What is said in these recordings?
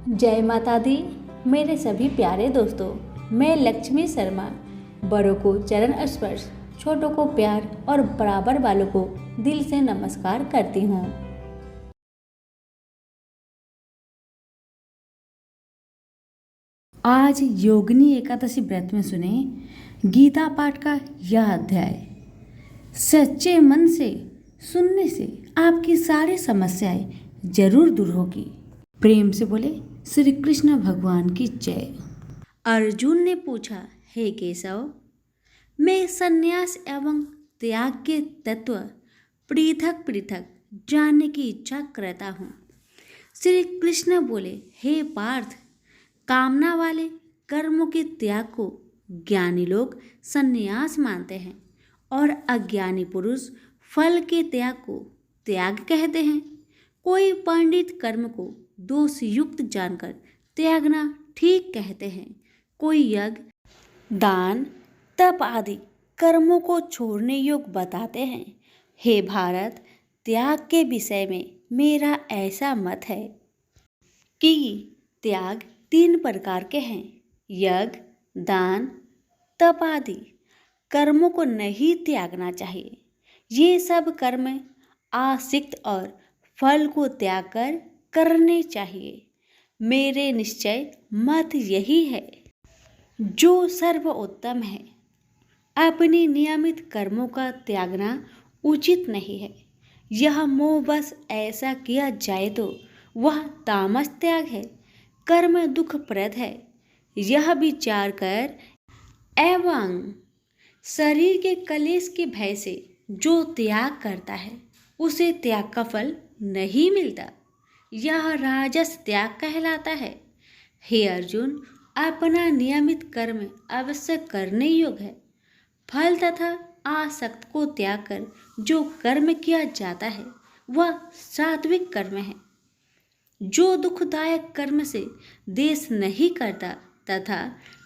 जय माता दी। मेरे सभी प्यारे दोस्तों, मैं लक्ष्मी शर्मा बड़ों को चरण स्पर्श, छोटों को प्यार और बराबर वालों को दिल से नमस्कार करती हूँ। आज योगिनी एकादशी व्रत में सुने गीता पाठ का यह अध्याय। सच्चे मन से सुनने से आपकी सारी समस्याएं जरूर दूर होगी। प्रेम से बोले श्री कृष्ण भगवान की जय। अर्जुन ने पूछा, हे केशव, मैं संन्यास एवं त्याग के तत्व पृथक पृथक जानने की इच्छा करता हूँ। श्री कृष्ण बोले, हे पार्थ, कामना वाले कर्मों के त्याग को ज्ञानी लोग संन्यास मानते हैं और अज्ञानी पुरुष फल के त्याग को त्याग कहते हैं। कोई पंडित कर्म को दोष युक्त जानकर त्यागना ठीक कहते हैं। कोई यज्ञ, दान, तप आदि कर्मों को छोड़ने योग्य बताते हैं। हे भारत, त्याग के विषय में मेरा ऐसा मत है कि त्याग 3 प्रकार के हैं। यज्ञ, दान, तप आदि कर्मों को नहीं त्यागना चाहिए। ये सब कर्म आसक्त और फल को त्याग कर करने चाहिए। मेरे निश्चय मत यही है जो सर्वोत्तम है। अपनी नियमित कर्मों का त्यागना उचित नहीं है। यह मोहवश ऐसा किया जाए तो वह तामस त्याग है, कर्म दुखप्रद है। यह विचार कर एवं शरीर के कलेश के भय से जो त्याग करता है उसे त्याग का फल नहीं मिलता। यह राजस त्याग कहलाता है। हे अर्जुन, अपना नियमित कर्म अवश्य करने योग्य है। फल तथा आसक्त को त्याग कर जो कर्म किया जाता है वह सात्विक कर्म है। जो दुखदायक कर्म से देश नहीं करता तथा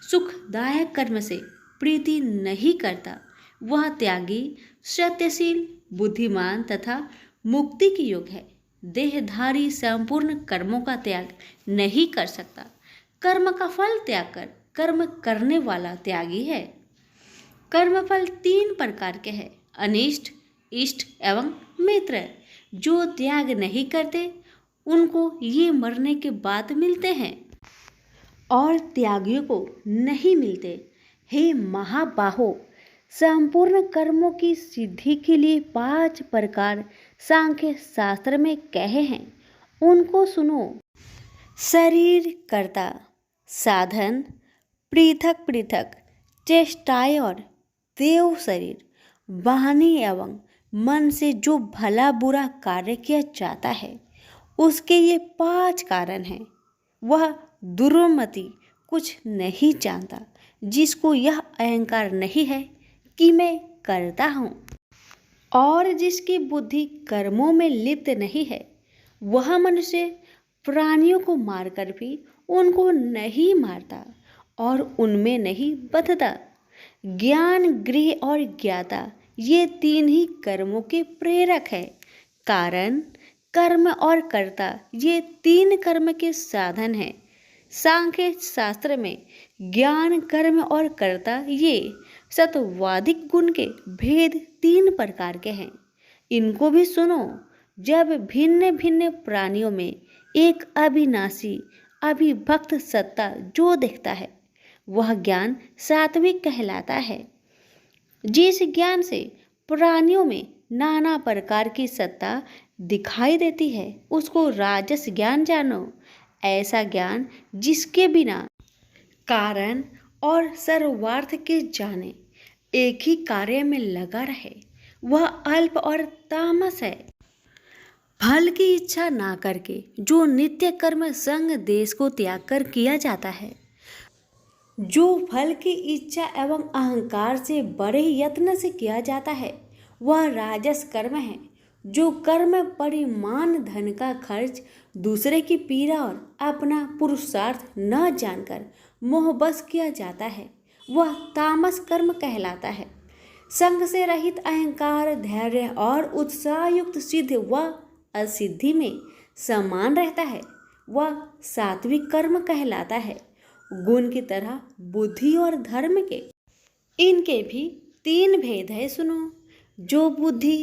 सुखदायक कर्म से प्रीति नहीं करता वह त्यागी, सत्यशील, बुद्धिमान तथा मुक्ति की योग्य है। देहधारी संपूर्ण कर्मों का त्याग नहीं कर सकता। कर्म का फल त्याग कर कर्म करने वाला त्यागी है। कर्मफल 3 प्रकार के हैं, अनिष्ट, इष्ट एवं मित्र। जो त्याग नहीं करते उनको ये मरने के बाद मिलते हैं और त्यागियों को नहीं मिलते। हे महाबाहो, संपूर्ण कर्मों की सिद्धि के लिए 5 प्रकार सांख्य शास्त्र में कहे हैं, उनको सुनो। शरीर कर्ता, साधन, पृथक पृथक चेष्टाएं और देव शरीर, वाणी एवं मन से जो भला बुरा कार्य किया जाता है उसके ये 5 कारण हैं। वह दुर्मति कुछ नहीं जानता जिसको यह अहंकार नहीं है कि मैं करता हूँ, और जिसकी बुद्धि कर्मों में लिप्त नहीं है। वह मनुष्य प्राणियों को मारकर भी उनको नहीं मारता और उनमें नहीं बंधता। ज्ञान, गृह और ज्ञाता ये 3 ही कर्मों के प्रेरक है। कारण, कर्म और कर्ता ये 3 कर्म के साधन हैं। सांख्य शास्त्र में ज्ञान, कर्म और कर्ता ये सत्वादिक गुण के भेद 3 प्रकार के हैं। इनको भी सुनो। जब भिन्न भिन्न प्राणियों में एक अविनाशी अविभक्त सत्ता जो दिखता है वह ज्ञान सात्विक कहलाता है। जिस ज्ञान से प्राणियों में नाना प्रकार की सत्ता दिखाई देती है उसको राजस ज्ञान जानो। ऐसा ज्ञान जिसके बिना कारण और सर्वार्थ के जाने एक ही कार्य में लगा रहे वह अल्प और तामस है। फल की इच्छा ना करके जो नित्य कर्म संग देश को त्याग कर किया जाता है, जो फल की इच्छा एवं अहंकार से बड़े यत्न से किया जाता है वह राजस कर्म है। जो कर्म परिमाण धन का खर्च, दूसरे की पीड़ा और अपना पुरुषार्थ न जानकर मोहबस किया जाता है वह तामस कर्म कहलाता है। संग से रहित अहंकार, धैर्य और उत्साह युक्त सिद्ध व असिद्धि में समान रहता है वह सात्विक कर्म कहलाता है। गुण की तरह बुद्धि और धर्म के इनके भी तीन भेद है सुनो। जो बुद्धि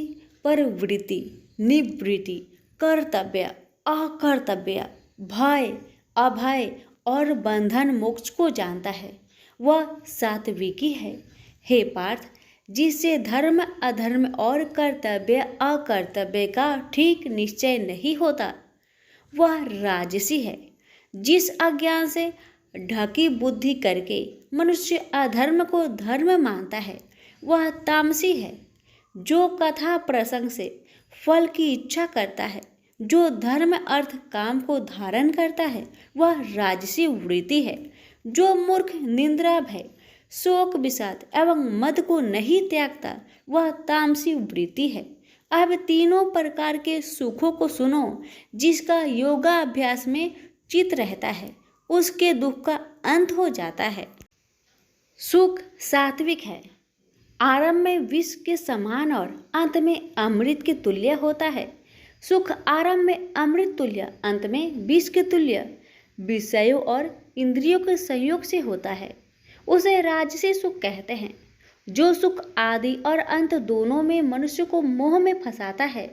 पर वृत्ति, निवृत्ति, कर्तव्य, अकर्तव्य, भय, अभय और बंधन मोक्ष को जानता है वह सात्विकी है। हे पार्थ, जिससे धर्म अधर्म और कर्तव्य अकर्तव्य का ठीक निश्चय नहीं होता वह राजसी है। जिस अज्ञान से ढकी बुद्धि करके मनुष्य अधर्म को धर्म मानता है वह तामसी है। जो कथा प्रसंग से फल की इच्छा करता है, जो धर्म अर्थ काम को धारण करता है वह राजसी वृत्ति है। जो मूर्ख निंद्रा भय शोक विषाद एवं मद को नहीं त्यागता वह तामसी वृत्ति है। अब तीनों प्रकार के सुखों को सुनो। जिसका योगाभ्यास में चित रहता है उसके दुख का अंत हो जाता है। सुख सात्विक है, आरंभ में विष के समान और अंत में अमृत के तुल्य होता है। सुख आरंभ में अमृत तुल्य, अंत में विष के तुल्य विषयों और इंद्रियों के संयोग से होता है। उसे राजसी सुख कहते हैं। जो सुख आदि और अंत दोनों में मनुष्य को मोह में फंसाता है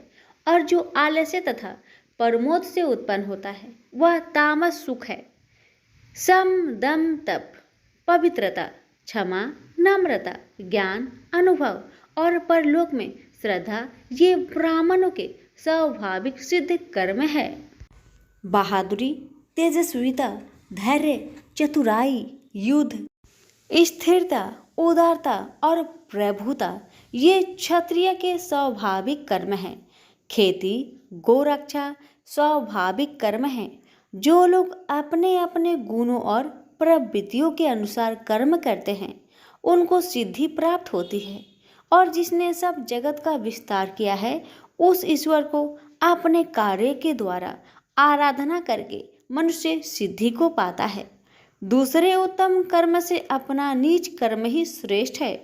और जो आलस्य तथा प्रमोद से उत्पन्न होता है वह तामस सुख है। सम, दम, तप, पवित्रता, क्षमा, नम्रता, ज्ञान, अनुभव और परलोक में श्रद्धा ये ब्राह्मणों के स्वाभाविक सिद्ध कर्म है। बहादुरी, तेजस्विता, धैर्य, चतुराई, युद्ध, स्थिरता, उदारता और प्रभुता ये क्षत्रिय के स्वाभाविक कर्म हैं। खेती, गोरक्षा स्वाभाविक कर्म हैं। जो लोग अपने अपने गुणों और प्रवृत्तियों के अनुसार कर्म करते हैं उनको सिद्धि प्राप्त होती है। और जिसने सब जगत का विस्तार किया है उस ईश्वर को अपने कार्य के द्वारा आराधना करके मनुष्य सिद्धि को पाता है। दूसरे उत्तम कर्म से अपना नीच कर्म ही श्रेष्ठ है।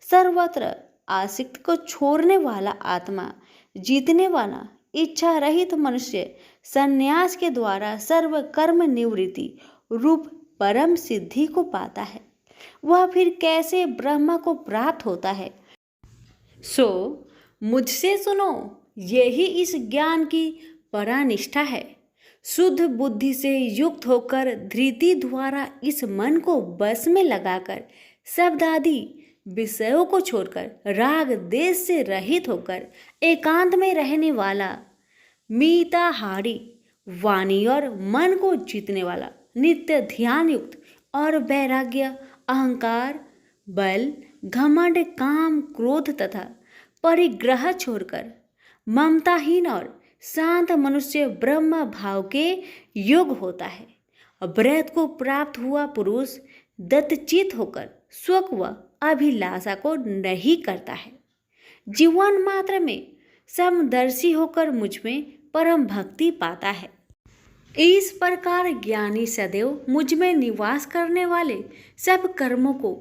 सर्वत्र आसक्त को छोड़ने वाला आत्मा, जीतने वाला इच्छा रहित मनुष्य संन्यास के द्वारा सर्व कर्म निवृत्ति रूप परम सिद्धि को पाता है। वह फिर कैसे ब्रह्म को प्राप्त होता है? सो मुझसे सुनो, यही इस ज्ञान की परानिष्ठा है। शुद्ध बुद्धि से युक्त होकर धृति द्वारा इस मन को बस में लगाकर शब्द आदि विषयों को छोड़कर राग देश से रहित होकर एकांत में रहने वाला, मीताहारी, वाणी और मन को जीतने वाला, नित्य ध्यान युक्त और वैराग्य, अहंकार, बल, घमंड, काम, क्रोध तथा परिग्रह छोड़कर ममताहीन और शांत मनुष्य ब्रह्म भाव के योग होता है। ब्रह्म को प्राप्त हुआ पुरुष दत्तचित होकर सुख व अभिलाषा को नहीं करता है। जीवन मात्र में समदर्शी होकर मुझ में परम भक्ति पाता है। इस प्रकार ज्ञानी सदैव मुझ में निवास करने वाले सब कर्मों को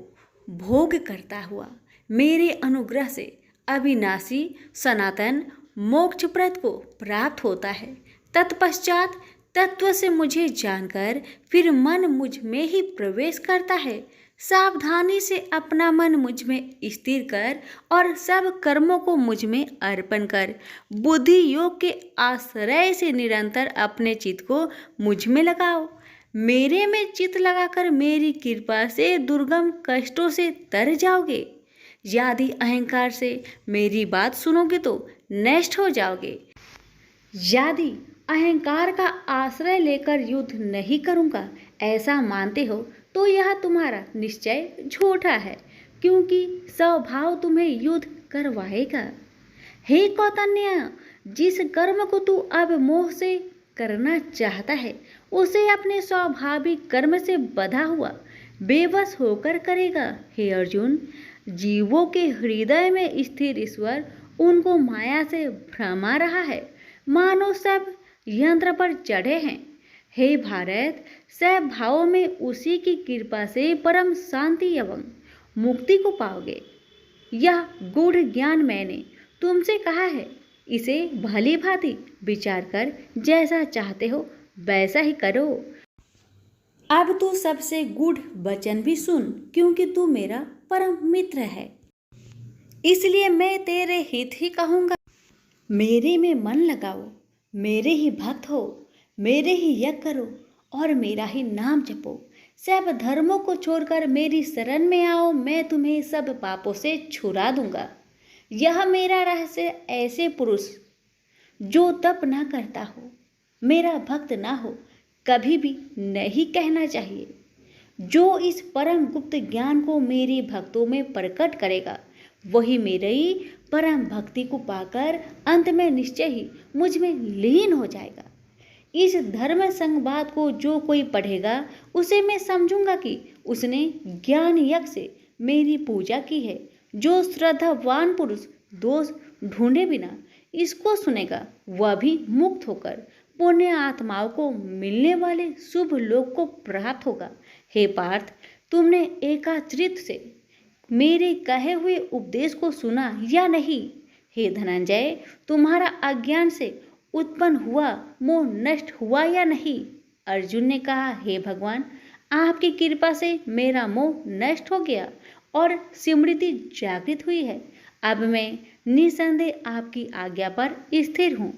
भोग करता हुआ मेरे अनुग्रह से अविनाशी सनातन मोक्षप्रद को प्राप्त होता है। तत्पश्चात तत्व से मुझे जानकर फिर मन मुझ में ही प्रवेश करता है। सावधानी से अपना मन मुझ में स्थिर कर और सब कर्मों को मुझ में अर्पण कर बुद्धि योग के आश्रय से निरंतर अपने चित्त को मुझ में लगाओ। मेरे में चित्त लगाकर मेरी कृपा से दुर्गम कष्टों से तर जाओगे। यदि अहंकार से मेरी बात सुनोगे तो नष्ट हो जाओगे। यदि अहंकार का आश्रय लेकर युद्ध नहीं करूँगा ऐसा मानते हो तो यह तुम्हारा निश्चय झूठा है, क्योंकि स्वभाव तुम्हें युद्ध करवाएगा। हे कौतन्य, जिस कर्म को तू अब मोह से करना चाहता है उसे अपने स्वाभाविक कर्म से बंधा हुआ बेबस होकर करेगा। हे अर्जुन, जीवों के हृदय में स्थिर ईश्वर उनको माया से भ्रमा रहा है, मानो सब यंत्र पर चढ़े हैं। हे भारत, सब भावों में उसी की कृपा से परम शांति एवं मुक्ति को पाओगे। यह गूढ़ ज्ञान मैंने तुमसे कहा है, इसे भली भांति विचार कर जैसा चाहते हो वैसा ही करो। अब तू सबसे गूढ़ वचन भी सुन, क्योंकि तू मेरा परम मित्र है, इसलिए मैं तेरे हित ही कहूँगा। मेरे में मन लगाओ, मेरे ही भक्त हो, मेरे ही यज्ञ करो और मेरा ही नाम जपो। सब धर्मों को छोड़कर मेरी शरण में आओ, मैं तुम्हें सब पापों से छुड़ा दूंगा। यह मेरा रहस्य ऐसे पुरुष जो तप ना करता हो, मेरा भक्त ना हो, कभी भी नहीं कहना चाहिए। जो इस परम गुप्त ज्ञान को मेरे भक्तों में प्रकट करेगा, वही मेरी परम भक्ति को पाकर अंत में निश्चय ही मुझ में लीन हो जाएगा। इस धर्म संवाद को जो कोई पढ़ेगा, उसे मैं समझूंगा कि उसने ज्ञान यज्ञ से मेरी पूजा की है। जो श्रद्धावान पुरुष दोष ढूंढे बिना इसको सुनेगा, वह भी मुक्त होकर पुण्य आत्माओं को मिलने वाले शुभ लोक को प्राप्त होगा। हे पार्थ, तुमने एकाचरित से मेरे कहे हुए उपदेश को सुना या नहीं? हे धनंजय, तुम्हारा अज्ञान से उत्पन्न हुआ मोह नष्ट हुआ या नहीं? अर्जुन ने कहा, हे भगवान, आपकी कृपा से मेरा मोह नष्ट हो गया और स्मृति जागृत हुई है। अब मैं निसंदेह आपकी आज्ञा पर स्थिर हूँ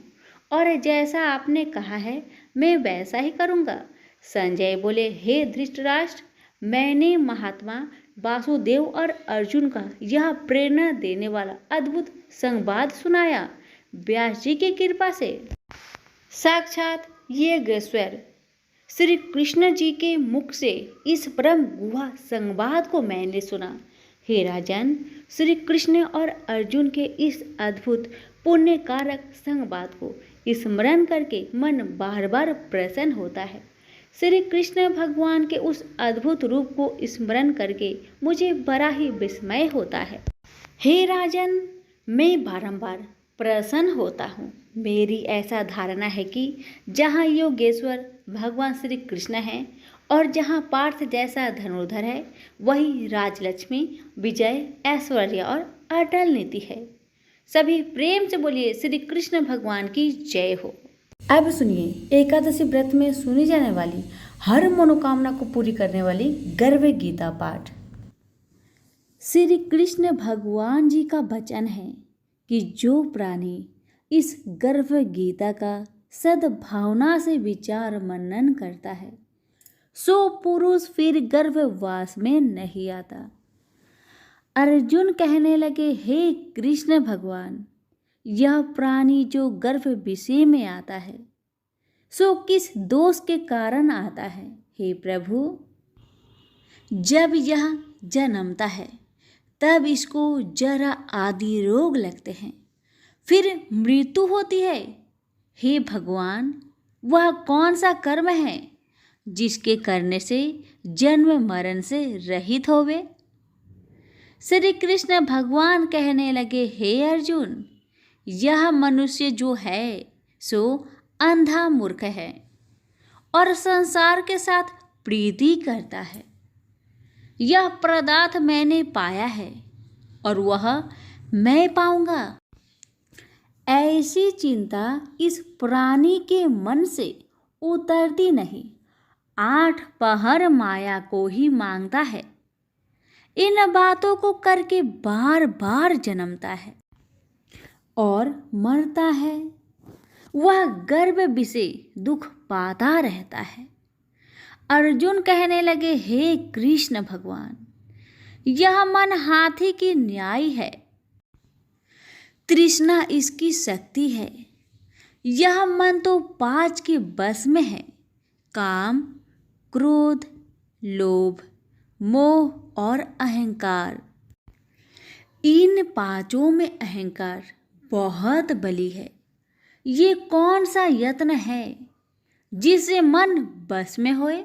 और जैसा आपने कहा है मैं वैसा ही करूँगा। संजय बोले, हे धृतराष्ट्र, मैंने महात्मा वासुदेव और अर्जुन का यह प्रेरणा देने वाला अद्भुत संवाद सुनाया। व्यास जी की कृपा से साक्षात योगेश्वर श्री कृष्ण जी के मुख से इस परम गुहा संवाद को मैंने सुना। हे राजन, श्री कृष्ण और अर्जुन के इस अद्भुत पुण्य कारक संवाद को स्मरण करके मन बार बार प्रसन्न होता है। श्री कृष्ण भगवान के उस अद्भुत रूप को स्मरण करके मुझे बड़ा ही विस्मय होता है। हे राजन, मैं बारंबार प्रसन्न होता हूँ। मेरी ऐसा धारणा है कि जहाँ योगेश्वर भगवान श्री कृष्ण हैं और जहाँ पार्थ जैसा धनुर्धर है, वही राजलक्ष्मी, विजय, ऐश्वर्य और अटल नीति है। सभी प्रेम से बोलिए, श्री कृष्ण भगवान की जय हो। अब सुनिए एकादशी व्रत में सुनी जाने वाली हर मनोकामना को पूरी करने वाली गर्भ गीता पाठ। श्री कृष्ण भगवान जी का वचन है कि जो प्राणी इस गर्भ गीता का सद्भावना से विचार मनन करता है, सो पुरुष फिर गर्भवास में नहीं आता। अर्जुन कहने लगे, हे कृष्ण भगवान, यह प्राणी जो गर्भ विषय में आता है, सो किस दोष के कारण आता है? हे प्रभु, जब यह जन्मता है तब इसको जरा आदि रोग लगते हैं, फिर मृत्यु होती है। हे भगवान, वह कौन सा कर्म है जिसके करने से जन्म मरण से रहित होवे? श्री कृष्ण भगवान कहने लगे, हे अर्जुन, यह मनुष्य जो है सो अंधा मूर्ख है और संसार के साथ प्रीति करता है। यह पदार्थ मैंने पाया है और वह मैं पाऊंगा, ऐसी चिंता इस प्राणी के मन से उतरती नहीं। 8 पहर माया को ही मांगता है, इन बातों को करके बार बार जन्मता है और मरता है। वह गर्भ विषय दुख पाता रहता है। अर्जुन कहने लगे, हे कृष्ण भगवान, यह मन हाथी की न्याय है, तृष्णा इसकी शक्ति है। यह मन तो 5 के बस में है, काम, क्रोध, लोभ, मोह और अहंकार। इन 5 में अहंकार बहुत बली है। ये कौन सा यत्न है जिससे मन बस में होए?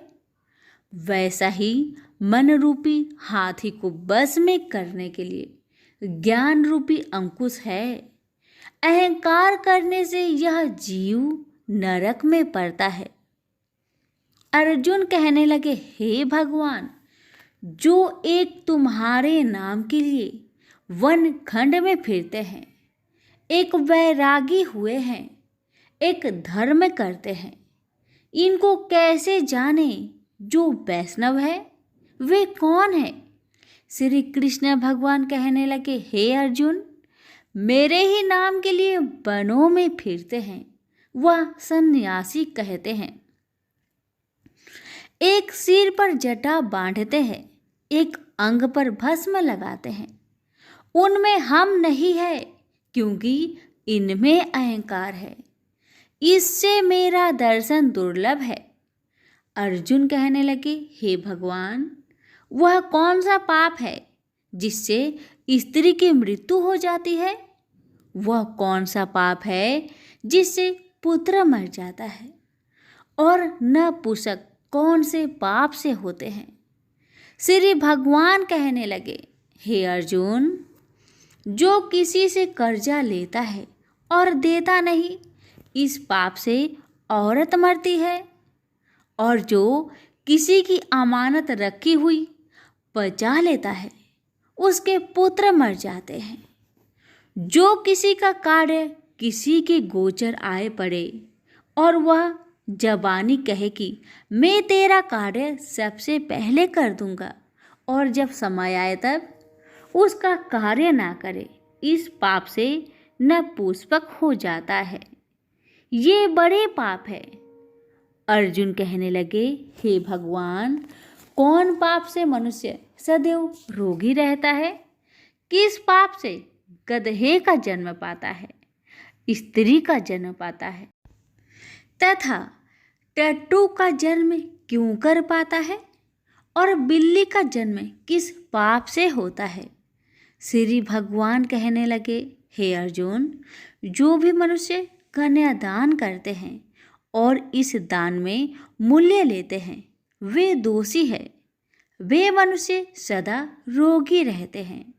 वैसा ही मन रूपी हाथी को बस में करने के लिए ज्ञान रूपी अंकुश है। अहंकार करने से यह जीव नरक में पड़ता है। अर्जुन कहने लगे, हे भगवान, जो एक तुम्हारे नाम के लिए वन खंड में फिरते हैं, एक वैरागी हुए हैं, एक धर्म करते हैं, इनको कैसे जाने? जो वैष्णव है वे कौन है? श्री कृष्ण भगवान कहने लगे, हे अर्जुन, मेरे ही नाम के लिए वनों में फिरते हैं, वह सन्यासी कहते हैं। एक सिर पर जटा बांधते हैं, एक अंग पर भस्म लगाते हैं। उनमें हम नहीं है, क्योंकि इनमें अहंकार है। इससे मेरा दर्शन दुर्लभ है। अर्जुन कहने लगे, हे भगवान, वह कौन सा पाप है जिससे स्त्री की मृत्यु हो जाती है? वह कौन सा पाप है जिससे पुत्र मर जाता है? और नपुंसक कौन से पाप से होते हैं? श्री भगवान कहने लगे, हे अर्जुन, जो किसी से कर्जा लेता है और देता नहीं, इस पाप से औरत मरती है। और जो किसी की अमानत रखी हुई बचा लेता है, उसके पुत्र मर जाते हैं। जो किसी का कार्य किसी के गोचर आए पड़े और वह जबानी कहे कि मैं तेरा कार्य सबसे पहले कर दूंगा, और जब समय आए तब उसका कार्य ना करे, इस पाप से नपुंसक हो जाता है। ये बड़े पाप है। अर्जुन कहने लगे, हे भगवान, कौन पाप से मनुष्य सदैव रोगी रहता है? किस पाप से गधे का जन्म पाता है, स्त्री का जन्म पाता है, तथा टट्टू का जन्म क्यों कर पाता है? और बिल्ली का जन्म किस पाप से होता है? श्री भगवान कहने लगे, हे अर्जुन, जो भी मनुष्य कन्यादान करते हैं और इस दान में मूल्य लेते हैं, वे दोषी है। वे मनुष्य सदा रोगी रहते हैं।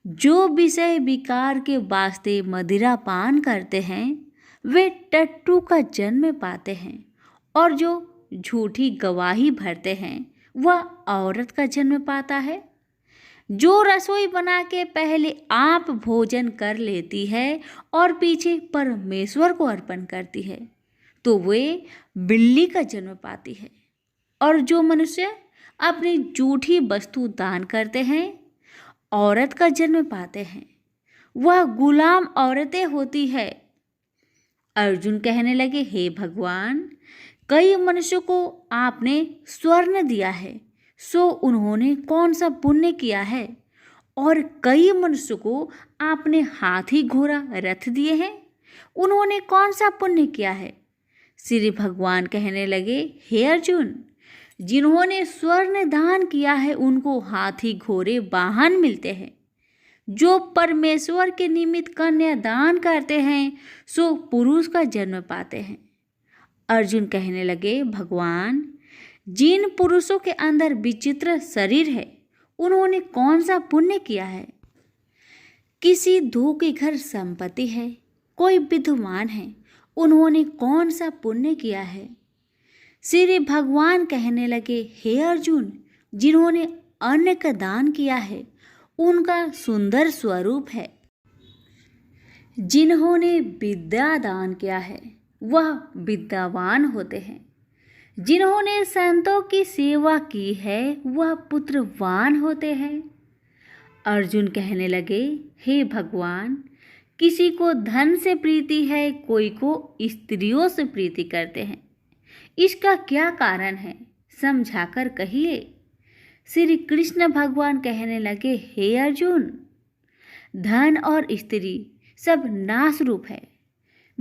जो विषय विकार के वास्ते मदिरा पान करते हैं, वे टट्टू का जन्म पाते हैं। और जो झूठी गवाही भरते हैं, वह औरत का जन्म पाता है। जो रसोई बना के पहले आप भोजन कर लेती है और पीछे परमेश्वर को अर्पण करती है, तो वे बिल्ली का जन्म पाती है। और जो मनुष्य अपनी झूठी वस्तु दान करते हैं, औरत का जन्म पाते हैं, वह गुलाम औरतें होती है। अर्जुन कहने लगे, हे भगवान, कई मनुष्यों को आपने स्वर्ण दिया है, सो उन्होंने कौन सा पुण्य किया है? और कई मनुष्यों को आपने हाथी घोड़ा रथ दिए हैं, उन्होंने कौन सा पुण्य किया है? श्री भगवान कहने लगे, हे अर्जुन, जिन्होंने स्वर्ण दान किया है उनको हाथी घोड़े वाहन मिलते हैं। जो परमेश्वर के निमित्त कन्यादान करते हैं, सो पुरुष का जन्म पाते हैं। अर्जुन कहने लगे, भगवान, जिन पुरुषों के अंदर विचित्र शरीर है, उन्होंने कौन सा पुण्य किया है? किसी दो के घर संपत्ति है, कोई विद्वान है, उन्होंने कौन सा पुण्य किया है? श्री भगवान कहने लगे, हे अर्जुन, जिन्होंने अन्न का दान किया है, उनका सुंदर स्वरूप है। जिन्होंने विद्या दान किया है, वह विद्यावान होते हैं। जिन्होंने संतों की सेवा की है, वह पुत्रवान होते हैं। अर्जुन कहने लगे, हे भगवान, किसी को धन से प्रीति है, कोई को स्त्रियों से प्रीति करते हैं। इसका क्या कारण है, समझाकर कहिए। श्री कृष्ण भगवान कहने लगे, हे अर्जुन, धन और स्त्री सब नाश रूप है,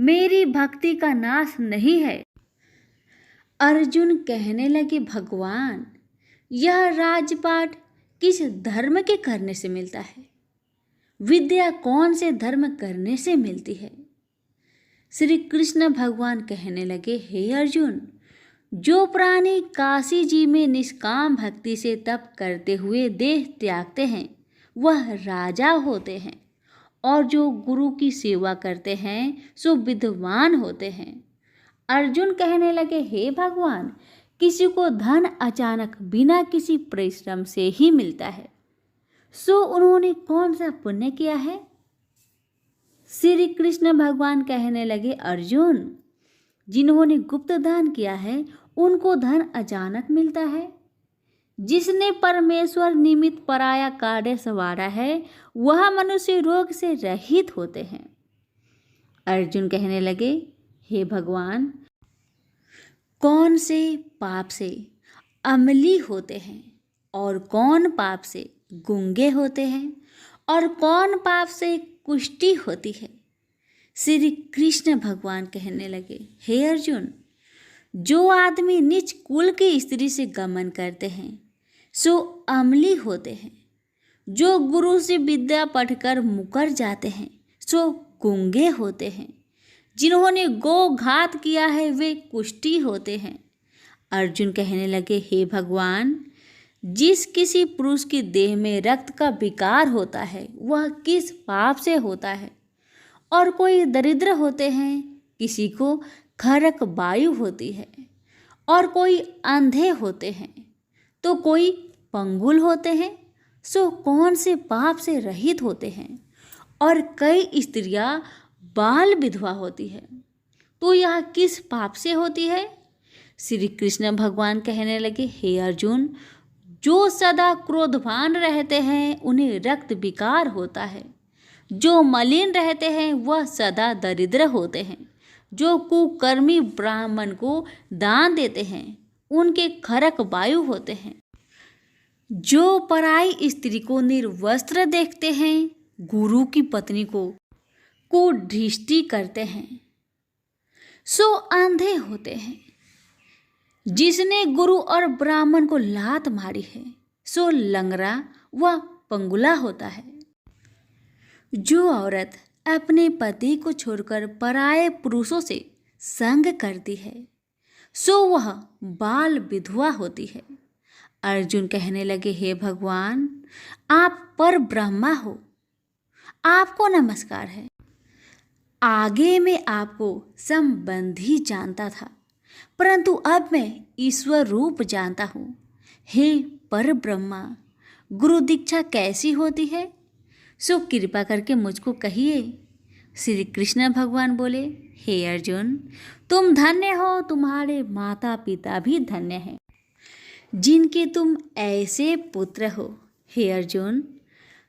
मेरी भक्ति का नाश नहीं है। अर्जुन कहने लगे, भगवान, यह राजपाट किस धर्म के करने से मिलता है? विद्या कौन से धर्म करने से मिलती है? श्री कृष्ण भगवान कहने लगे, हे अर्जुन, जो प्राणी काशी जी में निष्काम भक्ति से तप करते हुए देह त्यागते हैं, वह राजा होते हैं। और जो गुरु की सेवा करते हैं, सो विद्वान होते हैं। अर्जुन कहने लगे, हे भगवान, किसी को धन अचानक बिना किसी परिश्रम से ही मिलता है, सो उन्होंने कौन सा पुण्य किया है? श्री कृष्ण भगवान कहने लगे, अर्जुन, जिन्होंने गुप्त दान किया है उनको धन अचानक मिलता है। जिसने परमेश्वर निमित्त पराया कार्य संवारा है वह मनुष्य रोग से रहित होते हैं। अर्जुन कहने लगे, हे भगवान, कौन से पाप से अमली होते हैं और कौन पाप से गूंगे होते हैं और कौन पाप से कुष्ठी होती है। श्री कृष्ण भगवान कहने लगे, हे अर्जुन, जो आदमी नीच कुल की स्त्री से गमन करते हैं सो अमली होते हैं। जो गुरु से विद्या पढ़कर मुकर जाते हैं सो गूंगे होते हैं। जिन्होंने गो घात किया है वे कुष्ठी होते हैं। अर्जुन कहने लगे, हे भगवान, जिस किसी पुरुष की देह में रक्त का विकार होता है वह किस पाप से होता है। और कोई दरिद्र होते हैं, किसी को खरक वायु होती है, और कोई अंधे होते हैं, तो कोई पंगुल होते हैं, सो कौन से पाप से रहित होते हैं। और कई स्त्रियां बाल विधवा होती है, तो यह किस पाप से होती है। श्री कृष्ण भगवान कहने लगे, हे अर्जुन, जो सदा क्रोधवान रहते हैं उन्हें रक्त विकार होता है। जो मलिन रहते हैं वह सदा दरिद्र होते हैं। जो कुकर्मी ब्राह्मण को दान देते हैं उनके खरक वायु होते हैं। जो पराई स्त्री को निर्वस्त्र देखते हैं, गुरु की पत्नी को कुदृष्टि करते हैं, सो अंधे होते हैं। जिसने गुरु और ब्राह्मण को लात मारी है सो लंगड़ा व पंगुला होता है। जो औरत अपने पति को छोड़कर पराये पुरुषों से संग करती है सो वह बाल विधवा होती है। अर्जुन कहने लगे, हे भगवान, आप पर ब्रह्मा हो, आपको नमस्कार है। आगे मैं आपको संबंधी जानता था, परंतु अब मैं ईश्वर रूप जानता हूँ। हे पर ब्रह्मा, गुरु दीक्षा कैसी होती है, सो कृपा करके मुझको कहिए। श्री कृष्ण भगवान बोले, हे अर्जुन, तुम धन्य हो, तुम्हारे माता पिता भी धन्य हैं जिनके तुम ऐसे पुत्र हो। हे अर्जुन,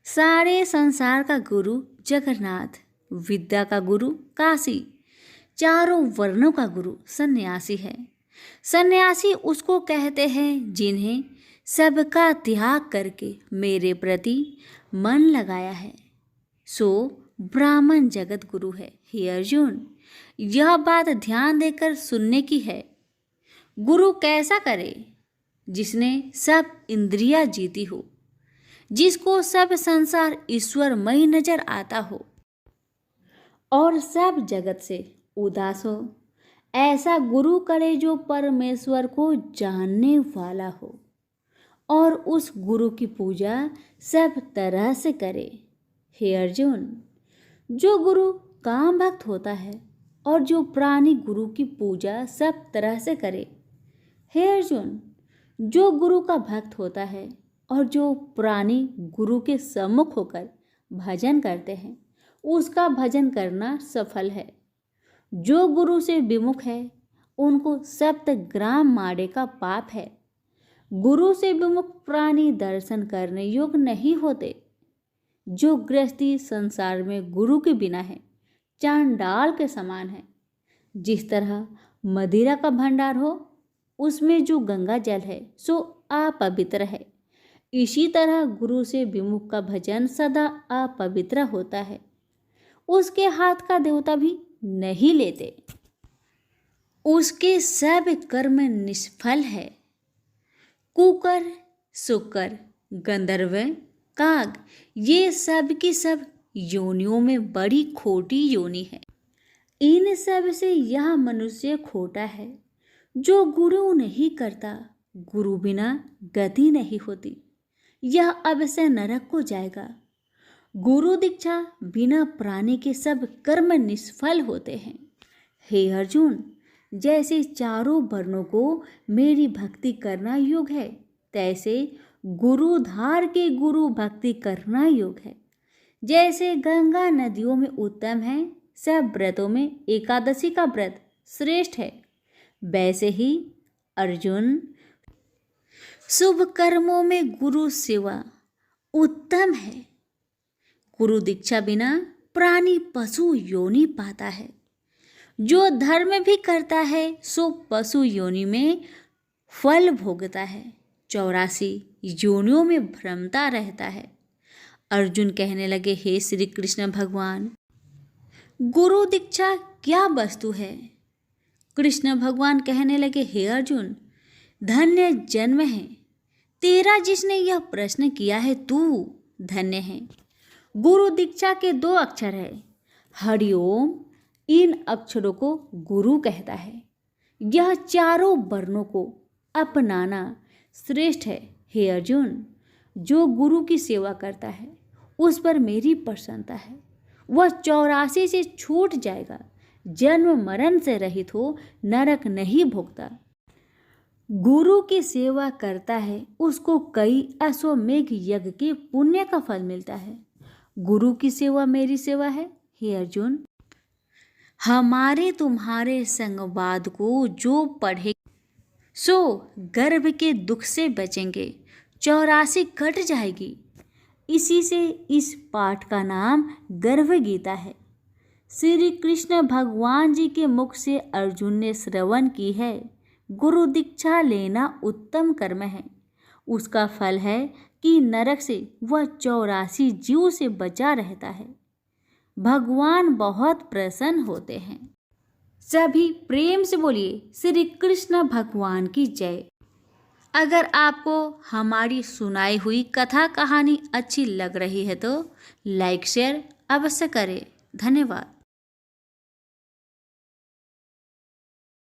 सारे संसार का गुरु जगन्नाथ, विद्या का गुरु काशी, चारों वर्णों का गुरु सन्यासी है। सन्यासी उसको कहते हैं जिन्हें सबका त्याग करके मेरे प्रति मन लगाया है, सो ब्राह्मण जगत गुरु है। हे अर्जुन, यह बात ध्यान देकर सुनने की है। गुरु कैसा करे, जिसने सब इंद्रियां जीती हो, जिसको सब संसार ईश्वरमय नजर आता हो और सब जगत से उदास हो। ऐसा गुरु करे जो परमेश्वर को जानने वाला हो और उस गुरु की पूजा सब तरह से करे। हे अर्जुन, जो गुरु काम भक्त होता है और जो प्राणी गुरु की पूजा सब तरह से करे। हे अर्जुन, जो गुरु का भक्त होता है और जो प्राणी गुरु के सम्मुख होकर भजन करते हैं उसका भजन करना सफल है। जो गुरु से विमुख है उनको 7 ग्राम मारे का पाप है। गुरु से विमुख प्राणी दर्शन करने योग्य नहीं होते। जो गृहस्थी संसार में गुरु के बिना है चांडाल के समान है। जिस तरह मदिरा का भंडार हो उसमें जो गंगा जल है सो अपवित्र है, इसी तरह गुरु से विमुख का भजन सदा अपवित्र होता है। उसके हाथ का देवता भी नहीं लेते, उसके सब कर्म निष्फल है। कुकर, शुकर, गंधर्व, काग, ये सब की सब योनियों में बड़ी खोटी योनि है। इन सब से यह मनुष्य खोटा है। जो गुरु नहीं करता, गुरु बिना गति नहीं होती, यह अवश्य नरक को जाएगा। गुरु दीक्षा बिना प्राणी के सब कर्म निष्फल होते हैं। हे अर्जुन, जैसे चारों वर्णों को मेरी भक्ति करना योग है, तैसे गुरुधार के गुरु भक्ति करना योग है। जैसे गंगा नदियों में उत्तम है, सब व्रतों में एकादशी का व्रत श्रेष्ठ है, वैसे ही अर्जुन शुभ कर्मों में गुरु सेवा उत्तम है। गुरु दीक्षा बिना प्राणी पशु योनि पाता है। जो धर्म भी करता है सो पशु योनि में फल भोगता है, 84 योनियों में भ्रमता रहता है। अर्जुन कहने लगे, हे श्री कृष्ण भगवान, गुरु दीक्षा क्या वस्तु है? कृष्ण भगवान कहने लगे, हे अर्जुन, धन्य जन्म है तेरा जिसने यह प्रश्न किया है, तू धन्य है। गुरु दीक्षा के 2 अक्षर है, हरिओम। इन अक्षरों को गुरु कहता है। यह चारों वर्णों को अपनाना श्रेष्ठ है। हे अर्जुन, जो गुरु की सेवा करता है उस पर मेरी प्रसन्नता है। वह 84 से छूट जाएगा, जन्म मरण से रहित हो, नरक नहीं भोगता। गुरु की सेवा करता है उसको कई अश्वमेघ यज्ञ के पुण्य का फल मिलता है। गुरु की सेवा मेरी सेवा है। हे अर्जुन, हमारे तुम्हारे संवाद को जो पढ़े सो गर्भ के दुख से बचेंगे, 84 कट जाएगी। इसी से इस पाठ का नाम गर्भ गीता है। श्री कृष्ण भगवान जी के मुख से अर्जुन ने श्रवण की है। गुरु दीक्षा लेना उत्तम कर्म है। उसका फल है कि नरक से वह 84 जीव से बचा रहता है। भगवान बहुत प्रसन्न होते हैं। सभी प्रेम से बोलिए श्री कृष्ण भगवान की जय। अगर आपको हमारी सुनाई हुई कथा कहानी अच्छी लग रही है तो लाइक शेयर अवश्य करें। धन्यवाद।